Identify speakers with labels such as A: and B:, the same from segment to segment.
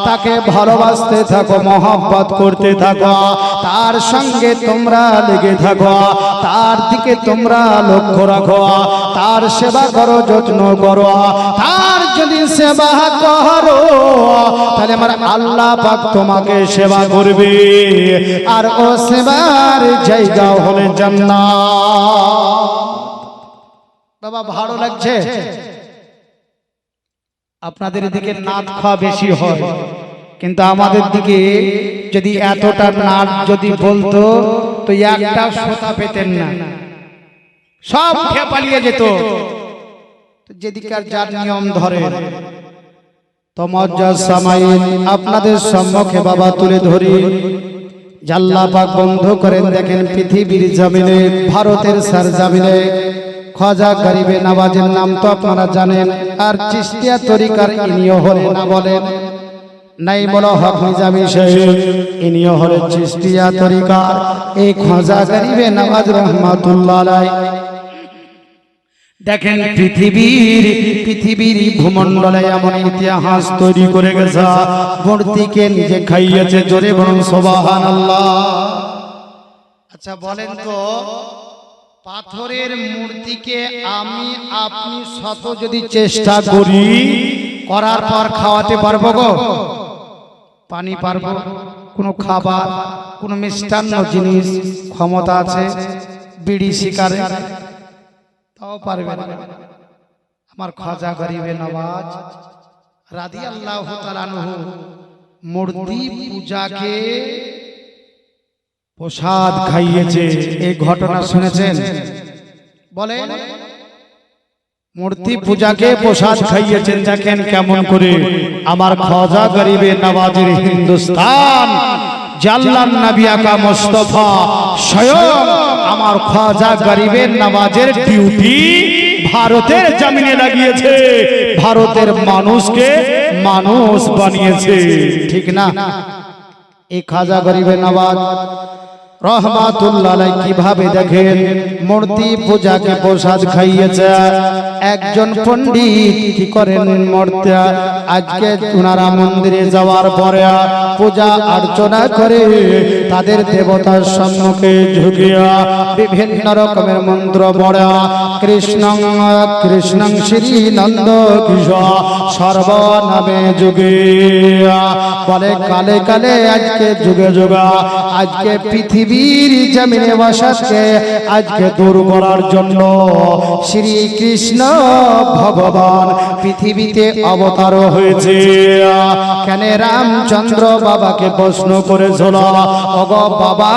A: তাকে ভালোবাসতে থাকো, মহব্বত করতে থাকো, তার সঙ্গে তোমরা লেগে থাকো, তার দিকে তোমরা লক্ষ্য রাখো, তার সেবা করো, যত্ন করো। তার যদি সেবা করো তাহলে আমার আল্লাহ পাক তোমাকে সেবা করবে, আর ও সেবার জায়গা হলে জান্নাত। বাবা ভালো লাগছে? আপনাদের দিকে নাচ খাওয়া বেশি হয়, কিন্তু আমাদের দিকে যদি এতটা নাচ যদি বলতো তো একটা সোতা পেতেন না, সব খেয়ে পালিয়ে যেত। যেদিকার যার নিয়ম ধরে আপনাদের সম্মুখে বাবা তুলে ধরি। আল্লাহ পাক বন্ধ করেন দেখেন পৃথিবীর জমিনে, ভারতের সরজমিনে খাজা গরিবে নওয়াজের নাম তো আপনারা জানেন, আর চিশতিয়া তরিকার ইনিও হলেন না বলেন নাই বলো হক নিজামী সাহেব, ইনিও হলেন চিশতিয়া তরিকার এই খাজা গরিবে নওয়াজ রহমাতুল্লাহ আলাইহি। দেখেন পৃথিবীর ভূমণ্ডলে এমন ইতিহাস তৈরি করে গেছে, মূর্তিকে নিজে খাইয়েছে। জোরে বলুন সুবহানাল্লাহ। আচ্ছা বলেন তো, পাথরের মূর্তিকে আমি আপনি শত যদি চেষ্টা করি, করার পর খাওয়াতে পারবো গো? পানি পারবো? কোনো খাবার, কোনো মিষ্টান্ন জিনিস ক্ষমতা আছে? বিড়ি শিকারে তাও পারবে না। আমার খাজা গরিবে নওয়াজ রাদিয়াল্লাহু তাআলা আনহু মূর্তি পূজাকে প্রসাদ খাইয়েছে, এই ঘটনা শুনেছেন? বলেন, মূর্তি পূজাকে প্রসাদ খাইয়েছেন। দেখেন কেমন করে আমার খাজা গরিবে নওয়াজের হিন্দুস্তান জাল্লান নবী আকা মুস্তাফা স্বয়ং আমার খাজা গরিবে নওয়াজের ডিউটি ভারতের জমিনে লাগিয়েছে, ভারতের মানুষকে মানুষ বানিয়েছে, ঠিক না? এই খাজা গরিবে নওয়াজ রহমাতুল্লাহ আলাইহি কিভাবে দেখেন মূর্তি পূজাকে প্রসাদ খাইয়েছে। একজন পণ্ডিত কি করেন, মূর্তি আজকে ওনারা মন্দিরে যাওয়ার পরে পূজা অর্চনা করে তাদের দেবতার সম্মুখে ঝুঁকিয়া বিভিন্ন রকমের মন্ত্র পড়া, কৃষ্ণং কৃষ্ণং শ্রী নন্দ কিশোর সর্বনামে যুগে বলে, কালে কালে আজকে যুগে যুগা আজকে পৃথিবীর জমিনে বসতকে আজকে দূর করার জন্য শ্রীকৃষ্ণ ভগবান পৃথিবীতে অবতার হয়েছে। কেন রামচন্দ্র বাবাকে প্রশ্ন করেছিল, ওগো বাবা,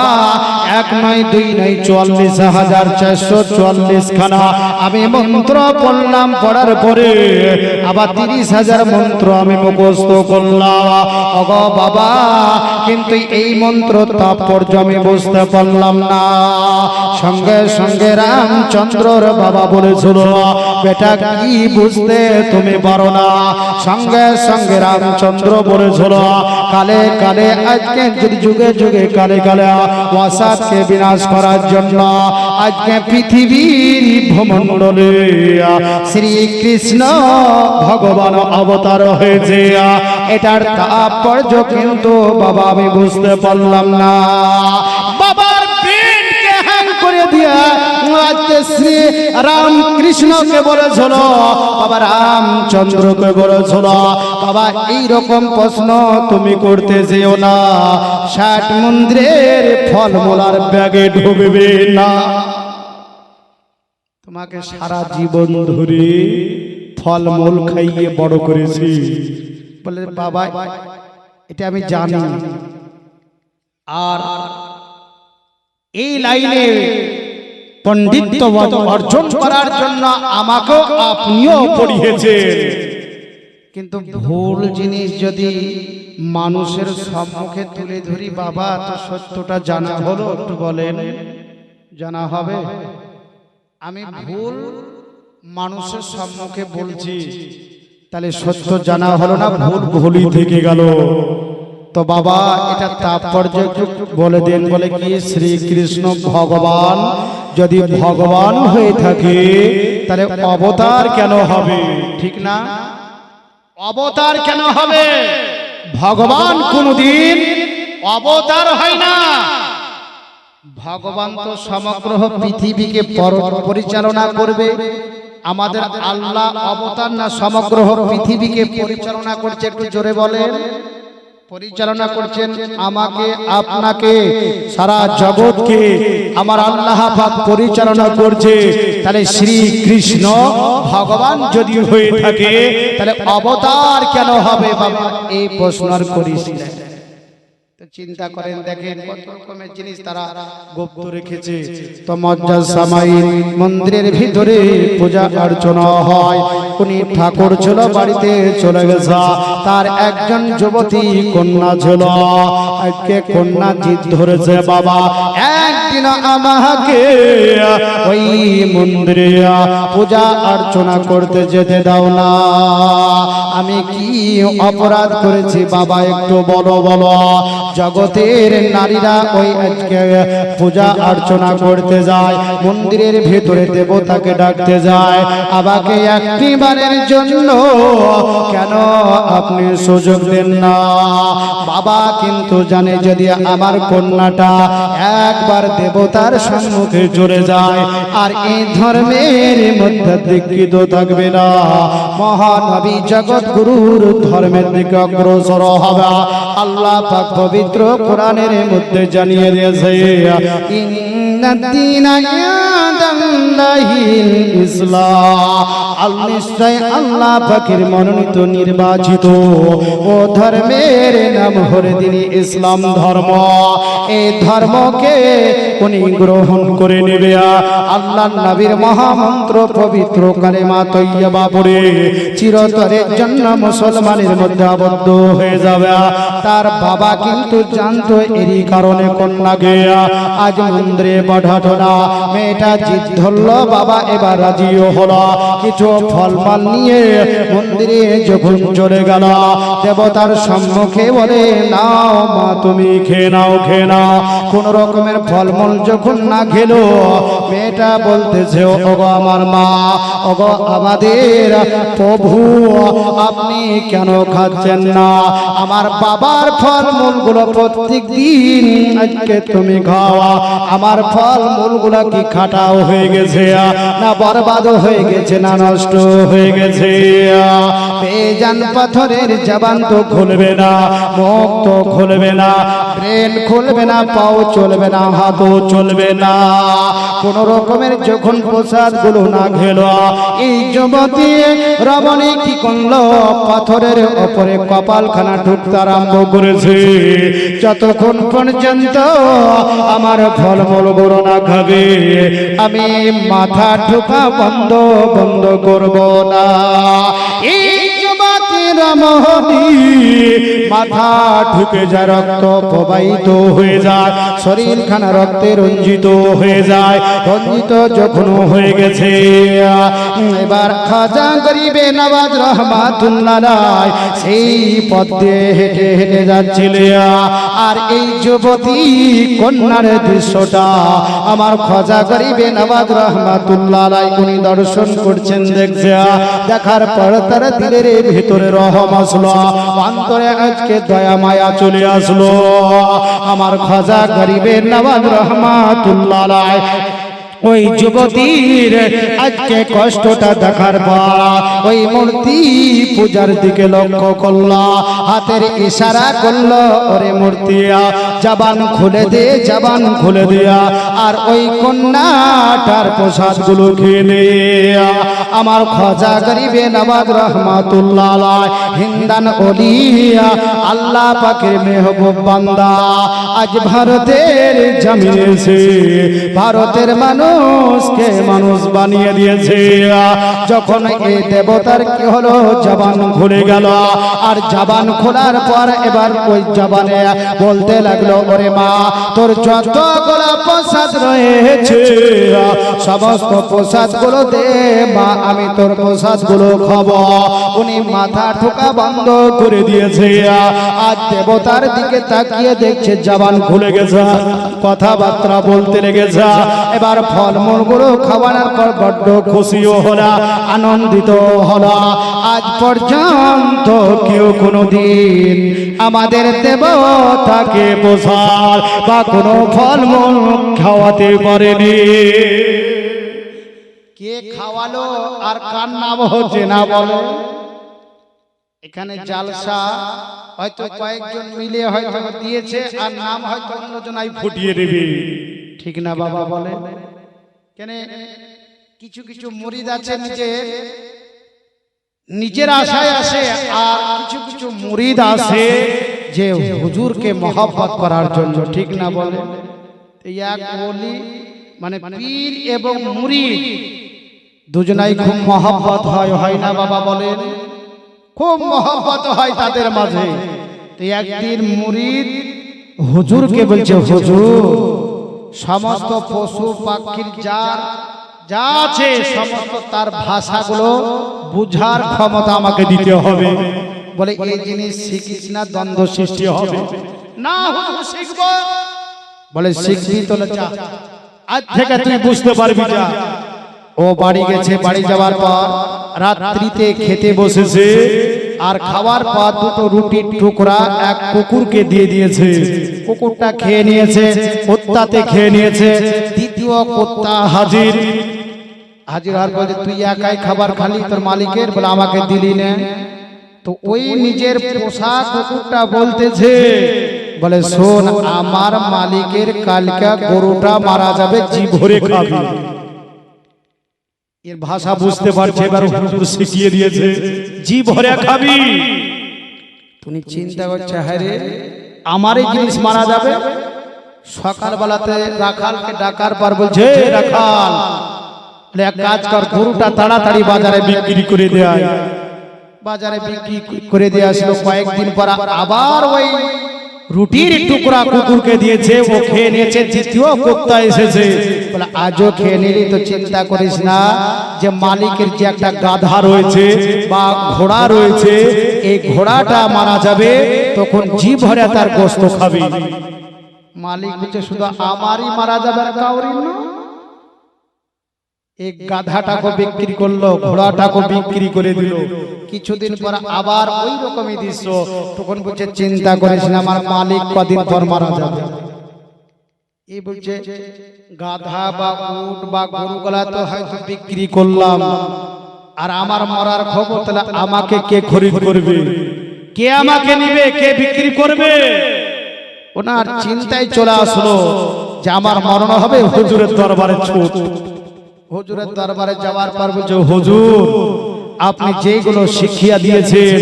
A: এক নয় দুই নয় ৪৪,৪৪৪ খানা আমি মন্ত্র পড়লাম, পড়ার পরে আবার ৩০,০০০ মন্ত্র আমি মুখস্থ করলাম, ওগো বাবা, কিন্তু এই মন্ত্র তাৎপর্য আমি বুঝতে পারলাম না। সঙ্গে সঙ্গে রামচন্দ্রর বাবা বলেছিল, বেটা কি বুঝতে তুমি পারো না? সঙ্গে সঙ্গে রামচন্দ্র বলেছিল, কালে কালে আজকে যুগে যুগে কালে কালে ওয়াসাদকে বিনাশ করার জন্য আজকে পৃথিবীর ভূমণ্ডলে শ্রীকৃষ্ণ ভগবান অবতার হয়েছে। এটার তাৎপর্য কিন্তু বাবা আমি বুঝতে পারলাম না। বাবার ব্রেনকে হ্যাং করে দিয়া আজকে শ্রী রামকৃষ্ণকে বলেছিল, বাবা রামচন্দ্রকে বলেছিল, বাবা এইরকম প্রশ্ন তুমি করতে যেও না, ৬০ মন্দিরের ফলমূলার ব্যাগে ঢুকবে না। তোমাকে সারা জীবন ধরে ফলমূল খাইয়ে বড় করেছি। বলে, বাবা এটা আমি জানি, আর এই লাইনে পণ্ডিত্য অর্জন করার জন্য আমাকেও আপনিও পড়িয়েছেন, কিন্তু ভুল জিনিস যদি মানুষের সম্মুখে তুলে ধরি, বাবা তো সত্যটা জানা হলো, একটু বলেন, জানা হবে? আমি ভুল মানুষের সম্মুখে বলছি, তাহলে সত্য জানা হলো না, ভুল ভুলই থেকে গেল। তো বাবা এটা তাৎপর্য একটু বলে দেন। বলে কি, শ্রীকৃষ্ণ ভগবান যদি ভগবান হয়ে থাকে তাহলে অবতার কেন হবে? ঠিক না? অবতার কেন হবে? ভগবান কোনদিন অবতার হয় না। ভগবান তো সমগ্র পৃথিবীকে পরিচালনা করবে। আমাদের আল্লাহ অবতার না সমগ্র পৃথিবীকে পরিচালনা করছে? একটু জোরে বলেন। পরিচালনা করছেন আমাকে, আপনাকে, সারা জগৎকে আমার আল্লাহ পাক পরিচালনা করছে। তাহলে শ্রী কৃষ্ণ ভগবান যদি হয়ে থাকে তাহলে অবতার কেন হবে বাবা? এই প্রশ্ন করিস। চিন্তা করেন, দেখেন কত রকমের জিনিস তারা গুপ্ত রেখেছে। তো মজ্জাসামাই মন্দিরের ভিতরে পূজা অর্চনা হয়। উনি ঠাকুর ছিল, বাড়িতে চলে গেছে। তার একজন যুবতী কন্যা ছিল। আজকে কন্যা জিদ ধরেছে, বাবা একদিন আমাকে ওই মন্দিরে পূজা অর্চনা করতে যেতে দাও না। আমি কি অপরাধ করেছি বাবা একটু বলো বলো। জগতের নারীরা ওই আজকে পূজা অর্চনা করতে যায়, মন্দিরের ভেতরে দেবতাকে ডাকতে যায়। আমাকে একটিবারের জন্য কেন আপনি সুযোগ দেন না? বাবা কিন্তু জানে যদি আমার কন্যাটা একবার দেবতার সম্মুখে চলে যায় আর এই ধর্মের মধ্যে দীক্ষিত থাকবে না, মহানবী জগৎ গুরুর ধর্মের দিকে অগ্রসর হবে। আল্লাহ পাক পবিত্র কোরআনের মধ্যে জানিয়ে দিয়েছে, ইন্নাদ-দীনা ইনদাল্লাহিল ইসলাম। নিশ্চয় আল্লাহ পাকের মনোনীত নির্বাচিত ও ধর্মের নাম হলো দিনী ইসলাম ধর্ম। এই ধর্মকে উনি গ্রহণ করে নেবে। আল্লাহর নবীর মহামন্ত্র পবিত্র কালেমা তৈয়বা পড়ে চিরতরের জন্য মুসলমানের মধ্যে আবদ্ধ হয়ে যাবে। তার বাবা কিন্তু জানতো এরই কারণে কন্যাকে আজ মন্দিরে পাঠাতো না। মেয়েটা জিদ ধরলো, বাবা এবার রাজিও হলো। কিছু ফলমাল নিয়ে মন্দিরে যখন চলে গেল, দেবতার সম্মুখে বলে, নাও মা তুমি খেয়ে নাও, খেয়ে নাও। কোন রকমের ফলমূল যখন না খেলো, মেয়েটা বলতেছে, ওগো আমার মা, ওগো আমাদের প্রভু, আপনি কেন খাচ্ছেন না? আমার বাবার ফলমূল গুলো প্রত্যেক দিন আজকে তুমি খাওয়া। আমার ফলমূল গুলা কি খাটাও হয়ে গেছে না বরবাদ হয়ে গেছে না নষ্ট হয়ে গেছে? বেজান পাথরের জবান তো খুলবে না, মুখ তো খুলবে না, ব্রেন খুলবে না, পাও চলবে না, হাতও চলবে না। কোন রকমের যখন প্রসাদ গুলো না খেল, এই যুবতী রমণী কি করলো? পাথরের উপরে কপালখানা ঠুকতে আরম্ভ করেছে। যতক্ষণ পর্যন্ত আমার ফলমূল গুলো না খাবে, আমি মাথা ঠুকা বন্ধ করব না। এই যুবতী রমণী মাথা ঠুকে যায়, রক্ত প্রবাহিত হয়ে যায়, শরীরখানা রক্তে রঞ্জিত হয়ে যায়। রঞ্জিত যখন হয়ে গেছে, এবার খাজা গরিবে নওয়াজ রহমাতুল্লাহ আলাইহি সেই পথ দিয়ে হেঁটে হেঁটে যাচ্ছিলেন। আর এই যুবতী কন্যার দৃশ্যটা আমার খাজা গরিবে নওয়াজ রহমাতুল্লাহ আলাইহি উনি দর্শন করছেন, দেখছে। দেখার পর তার দিলের ভিতরে রহম আসলো, অন্তরে আজকে দয়া মায়া চলে আসলো। আমার খাজা গরিবে নওয়াজ রহমাতুল্লাহ আলাইহি ওই যুবতীর আজকে কষ্টটা দেখার পর ওই মূর্তি পূজার দিকে লক্ষ্য করলো, হাতের ইশারা করলো, ওরে মূর্তি জবান খুলে দে, জবান খুলে দিয়া আর ওই কন্যাটার প্রসাদ গুলো খেয়ে নে। আমার খাজা গরিবে নওয়াজ রহমাতুল্লাহ আলাইহি হিন্দান ওলিয়া আল্লাহ পাকের মেহবুব বান্দা আজ ভারতের জমিনে এসে ভারতের মানুষকে মানুষ বানিয়ে দিয়েছে। যখন এই দেবতার কি হলো, জবান খুলে গেল। আর জবান খোলার পর এবার ওই জবানে বলতে লাগলো, ওরে মা, তোর যতগুলো প্রসাদ রয়েছে সমস্ত প্রসাদ গুলো দে মা, আমি তোর প্রসাদ গুলো খাবো। উনি মাথা ঠোকা বন্ধ করে দিয়েছে। আজ দেবতার দিকে তাকিয়ে দেখছে জবান খুলে গেছে, কথাবার্তা বলতে লেগেছে। এবার ফলমূলগুলো খাওয়ানোর পর বড্ড খুশিও হলা, আনন্দিত হলা। আজ পর্যন্ত কেউ কোনোদিন আমাদের দেবতাকে প্রসাদ বা কোনো ফলমূল খাওয়াতে পারেনি। কে খাওয়ালো আর কার নাম হচ্ছে না বলো? এখানে জালসা হয়তো কয়েকজন মিলে হয়তো দিয়েছে, আর নাম হয়তো অন্যজনাই ফুটিয়ে দেবে, ঠিক না বাবা বলে? কেন কিছু কিছু মুরিদ আছে নিজের আশায় আসে, আর কিছু কিছু মুরিদ আছে যে হুজুরকে মহব্বত করার জন্য, ঠিক না বলে? এক ওলি মানে পীর এবং মুরিদ দুজনাই খুব মহব্বত হয় না বাবা বলেন? খুব মহব্বত হয় তাদের মাঝে। তো একদিন মুরিদ হুজুরকে বলছে, হুজুর সমস্ত পশু পাখির যা আছে সমস্ত তার ভাষাগুলো বুঝার ক্ষমতা আমাকে দিতে হবে। বলে এই জিনিস শিখিস না, দ্বন্দ্ব সৃষ্টি হবে। না হুজুর শিখব। বলে শিখবি তো যা, আজ থেকে তুই বুঝতে পারবি যা। ও বাড়ি গেছে, বাড়ি যাওয়ার পর রাত্রিতে খেতে বসেছে, আর খাওয়ার পর দুটো রুটির টুকরা এক কুকুরকে দিয়ে দিয়েছে। কুকুরটা খেয়ে নিয়েছে, কুত্তাতে খেয়ে নিয়েছে। দ্বিতীয় কুত্তা হাজির হওয়ার পর তুই একাই খাবার খালি তোর মালিকের, বলে আমাকে দিলি না। তো ওই নিজের পোষা কুকুরটা বলতেছে, বলে শোন আমার মালিকের কালকা গরুটা মারা যাবে, জি ভরে খাবি। এর ভাষা বুঝতে পারছে, এবার হুজুর শিখিয়ে দিয়েছে জি ভরে খাবি। তুমি চিন্তা করছে, হ্যাঁ রে আমার এই জিনিস মারা যাবে। সকালবেলাতে রাখালকে ডাকার পর বলছে, রাখাল এক কাজ কর, গরুটা তাড়াতাড়ি বাজারে বিক্রি করে দেয়। বাজারে বিক্রি করে দিয়ে আসলো। কয়েকদিন পর আবার ওই রুটির টুকরা কুকুরকে দিয়েছে, ও খেয়ে নিয়েছে। দ্বিতীয় কুত্তা এসেছে, বলে আজও খেয়ে নিলি তো চিন্তা করিস না যে মালিকের যে একটা গাধা রয়েছে বা ঘোড়া রয়েছে, এই ঘোড়াটা মারা যাবে, তখন জি ভরে তার গোশত খাবি। মালিক বলছে শুধু আমারই মারা যাবে, আর কাউরি না। এই গাধাটাকে বিক্রি করলো, ঘোড়াটাকে বিক্রি করে দিল। কিছুদিন পর আবার ওই রকমই দৃশ্য। তখন বলছে চিন্তা করিস না, আমার মালিক কদিন পর মারা যাবে। এই বলছে গাধা বা উট বা গরুগুলা তো হয়তো বিক্রি করলাম, আর আমার মরার খবর তাহলে আমাকে কে খরিদ করবে, কে আমাকে নিবে, কে বিক্রি করবে? ওনার চিন্তায় চলে আসলো যে আমার মরণ হবে, হুজুরের দরবারে ছুট। হুজুরের দরবারে যাওয়ার পর বলছে, হুজুর আপনি যেগুলো শিখিয়া দিয়েছেন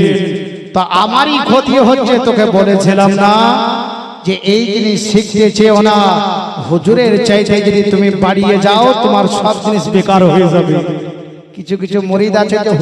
A: তা আমারই ক্ষতি হচ্ছে। তোকে বলেছিলাম না যে এই জিনিস শিখতে চেও না, হুজুরের চাইতে যদি তুমি বাড়িয়ে যাও তোমার সব জিনিস বেকার হয়ে যাবে। কিছু কিছু মুরিদ আছে